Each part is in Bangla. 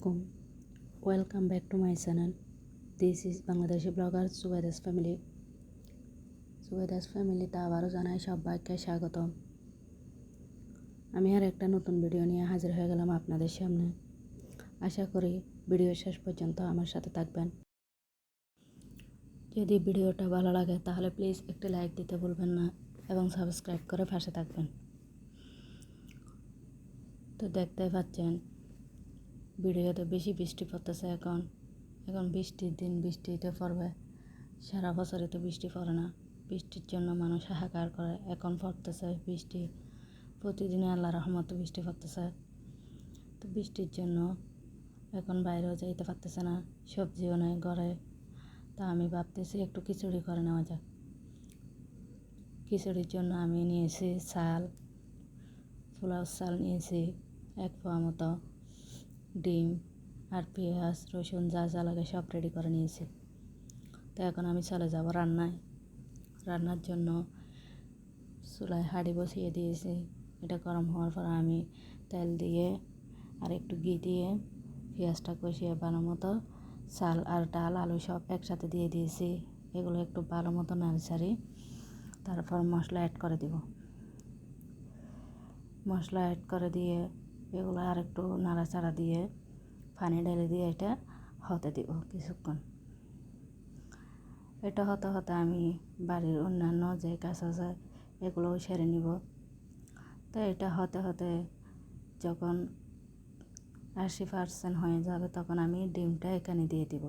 Assalamualaikum. Welcome back to my channel. This is Bangladeshi blogger Subaida's family. Subaida's family তে আবারও জানাই সবাইকে স্বাগতম। আমি আর একটা নতুন ভিডিও নিয়ে হাজির হয়ে গেলাম আপনাদের সামনে। আশা করি ভিডিও শেষ পর্যন্ত আমার সাথে থাকবেন। যদি ভিডিওটা ভালো লাগে তাহলে প্লিজ একটি লাইক দিতে ভুলবেন না এবং সাবস্ক্রাইব করে পাশে থাকবেন। তো দেখতেই পাচ্ছেন ভিডিওতে বেশি বৃষ্টি পড়তেছে এখন বৃষ্টির দিন বৃষ্টিতে পড়বে। সারা বছরে তো বৃষ্টি পড়ে না, বৃষ্টির জন্য মানুষ হাহাকার করে। এখন পড়তেছে বৃষ্টি, প্রতিদিন আল্লাহর রহমতে বৃষ্টি পড়তেছে। তো বৃষ্টির জন্য এখন বাইরেও যাইতে পারতেছে না, সবজিও নেই ঘরে। তা আমি ভাবতেছি একটু খিচুড়ি করে নেওয়া যাক। খিচুড়ির জন্য আমি নিয়েছি চাল, পোলাও চাল নিয়েছি 1 পোয়া মতো, ডিম আর পেঁয়াজ রসুন যা যা লাগে সব রেডি করে নিয়েছি। তো এখন আমি চলে যাব রান্নার জন্য। চুলায় হাঁড়ি বসিয়ে দিয়েছি। এটা গরম হওয়ার পর আমি তেল দিয়ে আর একটু ঘি দিয়ে পেঁয়াজটা কষিয়ে ভালো মতো চাল আর ডাল আলু সব একসাথে দিয়ে দিয়েছি। এগুলো একটু ভালো মতো নাড়াচাড়ি তারপর মশলা অ্যাড করে দিব। মশলা অ্যাড করে দিয়ে এগুলো আর একটু নাড়াচাড়া দিয়ে পানি ঢেলে দিয়ে এটা হতে দিব কিছুক্ষণ। এটা হতে হতে আমি বাড়ির অন্যান্য যে কাজ আছে এগুলোও সেরে নিব। তো এটা হতে হতে যখন 80% হয়ে যাবে তখন আমি ডিমটা এখানে দিয়ে দিব।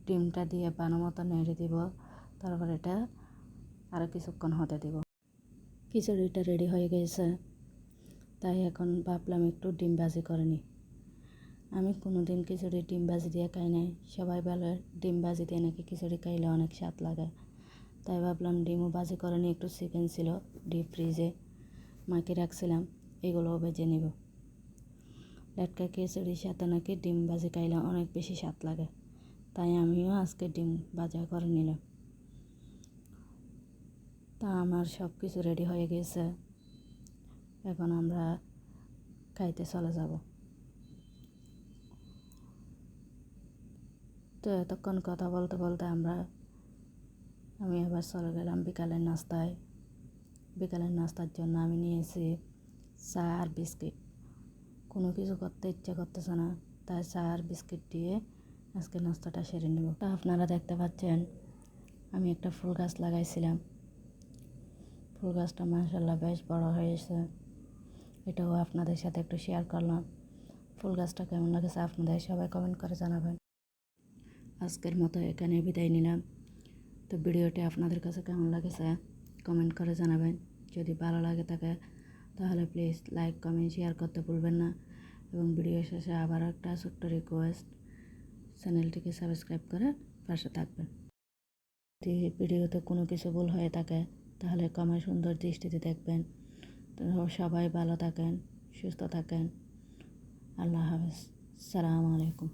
ডিমটা দিয়ে ভালো মতো নেড়ে দিব। তারপর এটা আরও কিছুক্ষণ হতে দিব। খিচুড়িটা রেডি হয়ে গেছে, তাই এখন ভাবলাম একটু ডিম ভাজি করে নিই। আমি কোনোদিন খিচুড়ি ডিম ভাজি দিয়ে খাই নাই। সবাই বলে ডিম ভাজি দিয়ে নাকি খিচুড়ি খাইলে অনেক স্বাদ লাগে। তাই ভাবলাম ডিমও ভাজি করে নিই। একটু চিকেন ছিল ডিপ ফ্রিজে মাকে রাখছিলাম, এগুলোও ভেজে নিব। লেটকা খিচুড়ির সাথে নাকি ডিম ভাজি খাইলে অনেক বেশি স্বাদ লাগে, তাই আমিও আজকে ডিম ভাজা করে নিলাম। তা আমার সব কিছু রেডি হয়ে গেছে, এখন আমরা খাইতে চলে যাব। তো এতক্ষণ কথা বলতে বলতে আমি আবার চলে গেলাম বিকালের নাস্তায়। বিকালের নাস্তার জন্য আমি নিয়েছি চা আর বিস্কিট। কোনো কিছু করতে ইচ্ছা করতেছে না, তাই চা আর বিস্কিট দিয়ে আজকে নাস্তাটা সেরে নেব। তা আপনারা দেখতে পাচ্ছেন আমি একটা ফুল গাছ লাগাইছিলাম। ফুল গাছটা মাশাআল্লাহ বেশ বড় হয়েছে। এটাও আপনাদের সাথে একটু শেয়ার করলাম। ফুল গাছটা কেমন লাগেছে আপনাদের সবাই কমেন্ট করে জানাবেন। আজকের মতো এখানে বিদায় নিলাম। তো ভিডিওটি আপনাদের কাছে কেমন লাগেছে কমেন্ট করে জানাবেন। যদি ভালো লাগে থাকে তাহলে প্লিজ লাইক কমেন্ট শেয়ার করতে ভুলবেন না। এবং ভিডিও শেষে আবার একটা ছোট্ট রিকোয়েস্ট, চ্যানেলটিকে সাবস্ক্রাইব করে পাশে থাকবেন। যদি ভিডিওতে কোনো কিছু ভুল হয়ে থাকে তাহলে ক্ষমা সুন্দর দৃষ্টিতে দেখবেন। তো সবাই ভালো থাকেন, সুস্থ থাকেন। আল্লাহ হাফেজ। আসসালামু আলাইকুম।